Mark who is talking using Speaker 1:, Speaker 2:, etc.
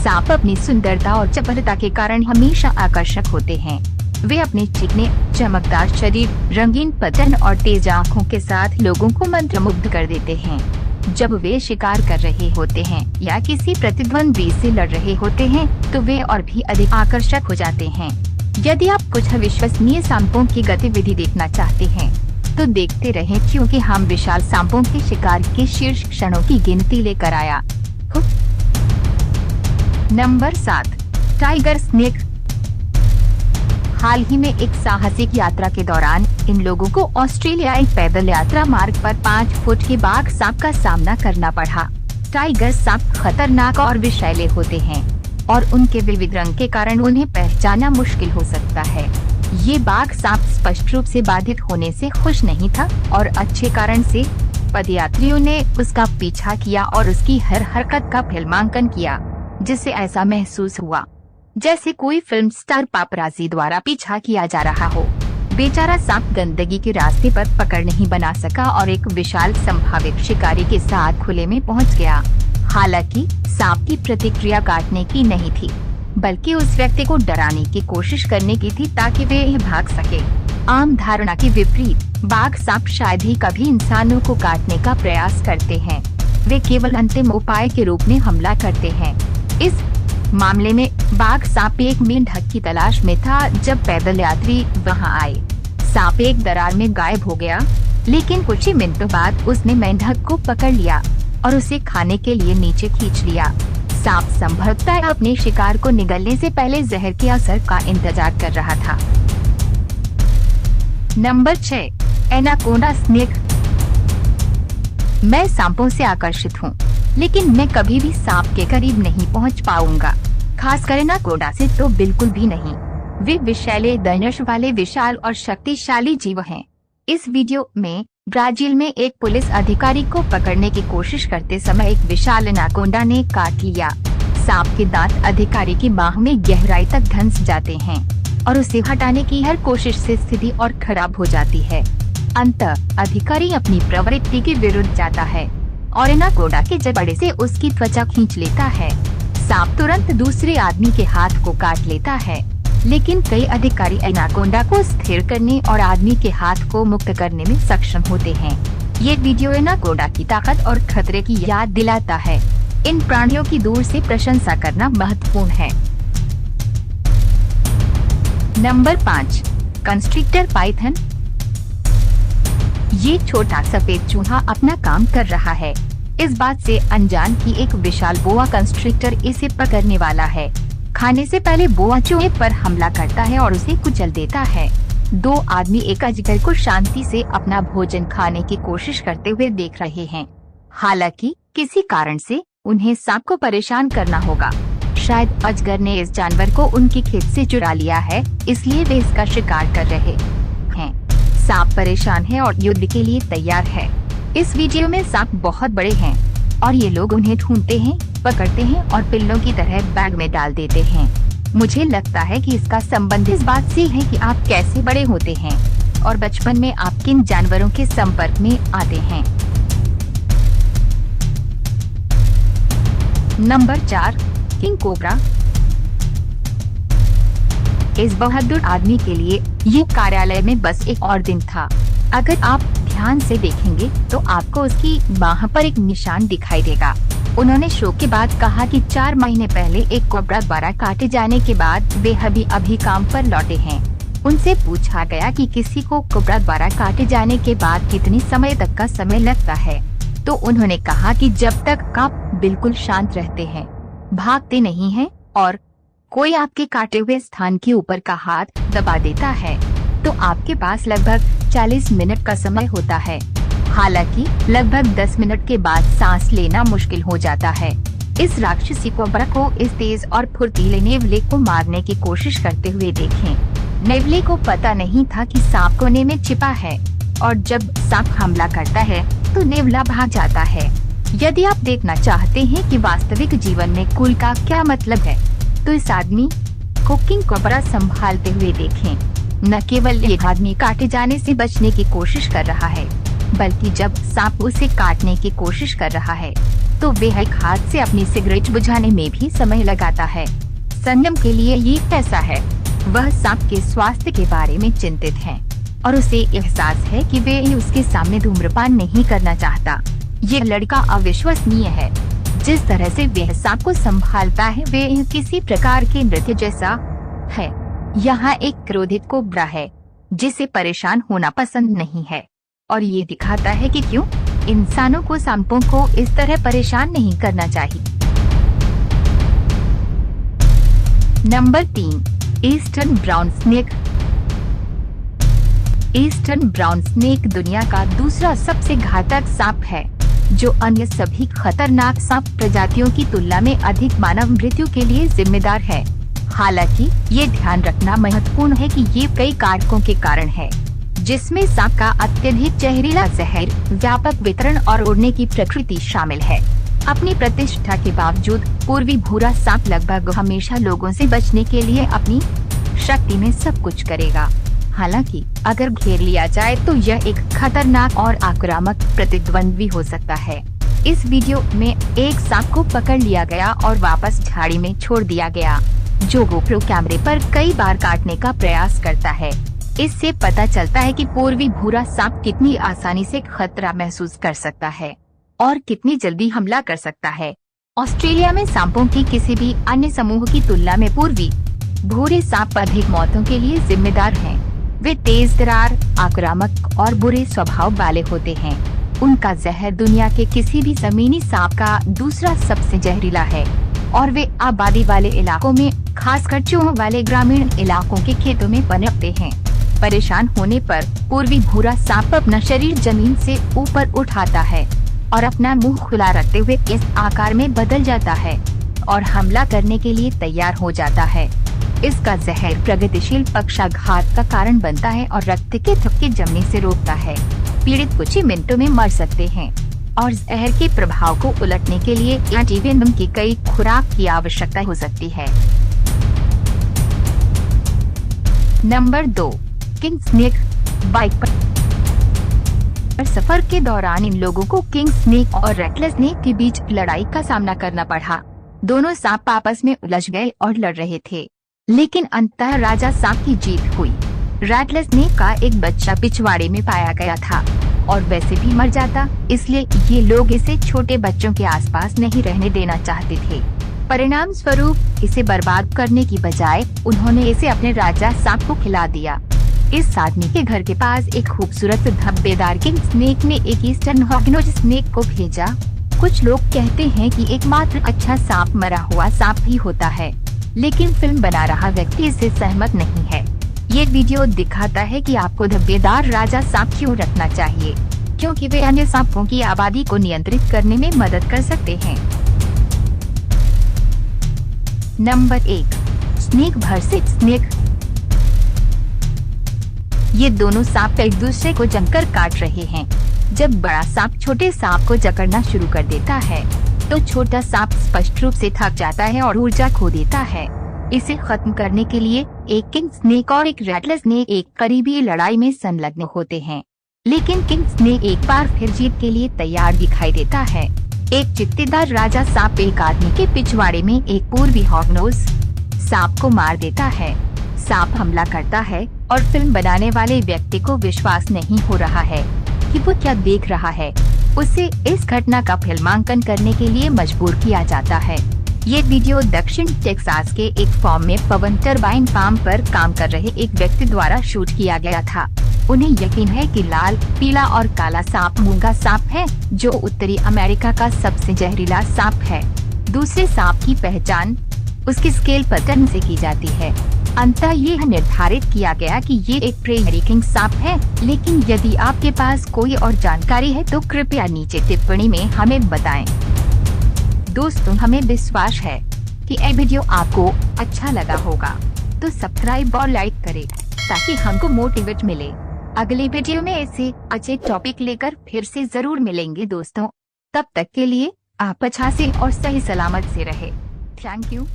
Speaker 1: सांप अपनी सुंदरता और चपलता के कारण हमेशा आकर्षक होते हैं। वे अपने चिकने, चमकदार शरीर, रंगीन पतन और तेज आँखों के साथ लोगों को मंत्रमुग्ध कर देते हैं। जब वे शिकार कर रहे होते हैं या किसी प्रतिद्वंदी से लड़ रहे होते हैं तो वे और भी अधिक आकर्षक हो जाते हैं। यदि आप कुछ अविश्वसनीय सांपों की गतिविधि देखना चाहते हैं तो देखते रहें, क्योंकि हम विशाल सांपों के शिकार के शीर्ष क्षणों की गिनती लेकर आया। Number 7, tiger snake. हाल ही में एक साहसिक यात्रा के दौरान इन लोगों को ऑस्ट्रेलियाई पैदल यात्रा मार्ग पर 5 फुट के बाघ सांप का सामना करना पड़ा। टाइगर सांप खतरनाक और विषैले होते हैं और उनके विविध रंग के कारण उन्हें पहचानना मुश्किल हो सकता है। ये बाघ सांप स्पष्ट रूप से बाधित होने से खुश नहीं था और अच्छे कारण से। पदयात्रियों ने उसका पीछा किया और उसकी हर हरकत का फिल्मांकन किया, जिससे ऐसा महसूस हुआ जैसे कोई फिल्म स्टार पापराजी द्वारा पीछा किया जा रहा हो। बेचारा सांप गंदगी के रास्ते पर पकड़ नहीं बना सका और एक विशाल संभावित शिकारी के साथ खुले में पहुंच गया। हालांकि सांप की प्रतिक्रिया काटने की नहीं थी, बल्कि उस व्यक्ति को डराने की कोशिश करने की थी ताकि वे भाग सके। आम धारणा के विपरीत बाघ सांप शायद ही कभी इंसानों को काटने का प्रयास करते हैं। वे केवल अंतिम उपाय के रूप में हमला करते हैं। इस मामले में बाघ सांप एक मेंढक की तलाश में था जब पैदल यात्री वहां आए। सांप एक दरार में गायब हो गया, लेकिन कुछ ही मिनटों बाद उसने मेंढक को पकड़ लिया और उसे खाने के लिए नीचे खींच लिया। सांप संभवतः अपने शिकार को निगलने से पहले जहर के असर का इंतजार कर रहा था। Number 6, anaconda snake. मैं सांपों से आकर्षित हूँ, लेकिन मैं कभी भी सांप के करीब नहीं पहुँच पाऊंगा, खासकर एनाकोंडा से तो बिल्कुल भी नहीं। वे विषैले दंश वाले विशाल और शक्तिशाली जीव हैं। इस वीडियो में ब्राजील में एक पुलिस अधिकारी को पकड़ने की कोशिश करते समय एक विशाल एनाकोंडा ने काट लिया। सांप के दांत अधिकारी की बाह में गहराई तक धंस जाते हैं और उसे हटाने की हर कोशिश से स्थिति और खराब हो जाती है। अंततः अधिकारी अपनी प्रवृत्ति के विरुद्ध जाता है और एनाकोंडा के जबड़े से उसकी त्वचा खींच लेता है। सांप तुरंत दूसरे आदमी के हाथ को काट लेता है, लेकिन कई अधिकारी एनाकोंडा को स्थिर करने और आदमी के हाथ को मुक्त करने में सक्षम होते हैं। ये वीडियो एनाकोंडा की ताकत और खतरे की याद दिलाता है। इन प्राणियों की दूर से प्रशंसा करना महत्वपूर्ण है। Number 5, constrictor Python. ये छोटा सफेद चूहा अपना काम कर रहा है, इस बात से अनजान कि एक विशाल बोआ कंस्ट्रिक्टर इसे पकड़ने वाला है। खाने से पहले बोआ चूहे पर हमला करता है और उसे कुचल देता है। 2 आदमी एक अजगर को शांति से अपना भोजन खाने की कोशिश करते हुए देख रहे हैं। हालांकि किसी कारण से उन्हें सांप को परेशान करना होगा। शायद अजगर ने इस जानवर को उनके खेत से चुरा लिया है, इसलिए वे इसका शिकार कर रहे हैं। सांप परेशान है और युद्ध के लिए तैयार है। इस वीडियो में सांप बहुत बड़े हैं और ये लोग उन्हें ढूंढते हैं, पकड़ते हैं और पिल्लों की तरह बैग में डाल देते हैं। मुझे लगता है कि इसका संबंध इस बात से है कि आप कैसे बड़े होते हैं और बचपन में आप किन जानवरों के संपर्क में आते हैं। Number 4, king cobra. इस बहादुर आदमी के लिए ये कार्यालय में बस एक और दिन था। अगर आप ध्यान से देखेंगे तो आपको उसकी बाह पर एक निशान दिखाई देगा। उन्होंने शो के बाद कहा कि 4 महीने पहले एक कोबरा द्वारा काटे जाने के बाद वे अभी काम पर लौटे हैं। उनसे पूछा गया कि किसी को कोबरा द्वारा काटे जाने के बाद कितनी समय तक का समय लगता है, तो उन्होंने कहा कि जब तक आप बिल्कुल शांत रहते हैं, भागते नहीं हैं और कोई आपके काटे हुए स्थान के ऊपर का हाथ दबा देता है, तो आपके पास लगभग 40 मिनट का समय होता है। हालांकि लगभग 10 मिनट के बाद सांस लेना मुश्किल हो जाता है। इस राक्षसी कोबरा को इस तेज और फुर्तीले नेवले को मारने की कोशिश करते हुए देखें। नेवले को पता नहीं था कि सांप कोने में छिपा है और जब सांप हमला करता है तो नेवला भाग जाता है। यदि आप देखना चाहते हैं कि वास्तविक जीवन में कूल का क्या मतलब है, तो इस आदमी को किंग कोबरा संभालते हुए देखें। न केवल ये आदमी काटे जाने से बचने की कोशिश कर रहा है, बल्कि जब सांप उसे काटने की कोशिश कर रहा है तो वह एक हाथ से अपनी सिगरेट बुझाने में भी समय लगाता है। संयम के लिए ये पैसा है। वह सांप के स्वास्थ्य के बारे में चिंतित है और उसे एहसास है कि वे उसके सामने धूम्रपान नहीं करना चाहता। ये लड़का अविश्वसनीय है। जिस तरह से वह सांप को संभालता है वे किसी प्रकार के नृत्य जैसा है। यहाँ एक क्रोधित कोबरा है जिसे परेशान होना पसंद नहीं है और ये दिखाता है कि क्यों इंसानों को सांपों को इस तरह परेशान नहीं करना चाहिए। Number 3, eastern brown snake. Eastern brown snake दुनिया का दूसरा सबसे घातक सांप है, जो अन्य सभी खतरनाक सांप प्रजातियों की तुलना में अधिक मानव मृत्यु के लिए जिम्मेदार है। हालांकि ये ध्यान रखना महत्वपूर्ण है कि ये कई कारकों के कारण है, जिसमें सांप का अत्यधिक जहरीला जहर, व्यापक वितरण और उड़ने की प्रकृति शामिल है। अपनी प्रतिष्ठा के बावजूद पूर्वी भूरा सांप लगभग हमेशा लोगों से बचने के लिए अपनी शक्ति में सब कुछ करेगा। हालांकि अगर घेर लिया जाए तो यह एक खतरनाक और आक्रामक प्रतिद्वंद्वी हो सकता है। इस वीडियो में एक सांप को पकड़ लिया गया और वापस झाड़ी में छोड़ दिया गया, जो गोप्रो कैमरे पर कई बार काटने का प्रयास करता है। इससे पता चलता है कि पूर्वी भूरा सांप कितनी आसानी से खतरा महसूस कर सकता है और कितनी जल्दी हमला कर सकता है। ऑस्ट्रेलिया में सांपों की किसी भी अन्य समूह की तुलना में पूर्वी भूरे सांप अधिक मौतों के लिए जिम्मेदार हैं। वे तेज तर्रार, आक्रामक और बुरे स्वभाव वाले होते हैं। उनका जहर दुनिया के किसी भी जमीनी सांप का दूसरा सबसे जहरीला है और वे आबादी वाले इलाकों में, खासकर चूहों वाले ग्रामीण इलाकों के खेतों में पनपते हैं। परेशान होने पर पूर्वी भूरा सांप अपना शरीर जमीन से ऊपर उठाता है और अपना मुंह खुला रखते हुए इस आकार में बदल जाता है और हमला करने के लिए तैयार हो जाता है। इसका जहर प्रगतिशील पक्षाघात का कारण बनता है और रक्त के थक्के जमने से रोकता है। पीड़ित कुछ ही मिनटों में मर सकते हैं और जहर के प्रभाव को उलटने के लिए एंटीवेनम की कई खुराक की आवश्यकता हो सकती है। Number 2, king snake. बाइक पर सफर के दौरान इन लोगों को किंग स्नेक और रेटलेस स्नेक के बीच लड़ाई का सामना करना पड़ा। दोनों सांप आपस में उलझ गए और लड़ रहे थे, लेकिन अंततः राजा सांप की जीत हुई। रेटलेस स्नेक का एक बच्चा पिछवाड़े में पाया गया था और वैसे भी मर जाता, इसलिए ये लोग इसे छोटे बच्चों के आसपास नहीं रहने देना चाहते थे। परिणाम स्वरूप इसे बर्बाद करने की बजाय उन्होंने इसे अपने राजा सांप को खिला दिया। इस आदमी के घर के पास एक खूबसूरत धब्बेदार किंग स्नेक ने एक ईस्टर्न हॉगनोज स्नेक को भेजा। कुछ लोग कहते हैं कि एकमात्र अच्छा सांप मरा हुआ सांप ही होता है, लेकिन फिल्म बना रहा व्यक्ति इससे सहमत नहीं है। ये वीडियो दिखाता है कि आपको धब्बेदार राजा सांप क्यों रखना चाहिए, क्योंकि वे अन्य सांपों की आबादी को नियंत्रित करने में मदद कर सकते हैं। Number 1, snake versus snake. ये दोनों सांप एक दूसरे को जमकर काट रहे हैं। जब बड़ा सांप छोटे सांप को जकड़ना शुरू कर देता है, तो छोटा सांप स्पष्ट रूप से थक जाता है और ऊर्जा खो देता है। इसे खत्म करने के लिए एक किंग स्नेक और एक रेटलेस स्नेक एक करीबी लड़ाई में संलग्न होते हैं, लेकिन किंग स्नेक एक बार फिर जीत के लिए तैयार दिखाई देता है। एक चित्तीदार राजा सांप एक आदमी के पिछवाड़े में एक पूर्वी हॉगनोज सांप को मार देता है। सांप हमला करता है और फिल्म बनाने वाले व्यक्ति को विश्वास नहीं हो रहा है कि वो क्या देख रहा है। उसे इस घटना का फिल्मांकन करने के लिए मजबूर किया जाता है। ये वीडियो दक्षिण टेक्सास के एक फार्म में पवन टरबाइन फार्म पर काम कर रहे एक व्यक्ति द्वारा शूट किया गया था। उन्हें यकीन है कि लाल, पीला और काला सांप मूंगा सांप है, जो उत्तरी अमेरिका का सबसे जहरीला सांप है। दूसरे सांप की पहचान उसके स्केल पैटर्न से की जाती है। अंततः यह निर्धारित किया गया कि ये एक प्रेयरी किंग सांप है, लेकिन यदि आपके पास कोई और जानकारी है तो कृपया नीचे टिप्पणी में हमें बताएं। दोस्तों, हमें विश्वास है कि यह वीडियो आपको अच्छा लगा होगा, तो सब्सक्राइब और लाइक करें ताकि हमको मोटिवेट मिले। अगले वीडियो में ऐसे अच्छे टॉपिक लेकर फिर से जरूर मिलेंगे दोस्तों। तब तक के लिए आप अच्छा से और सही सलामत से रहे। Thank you.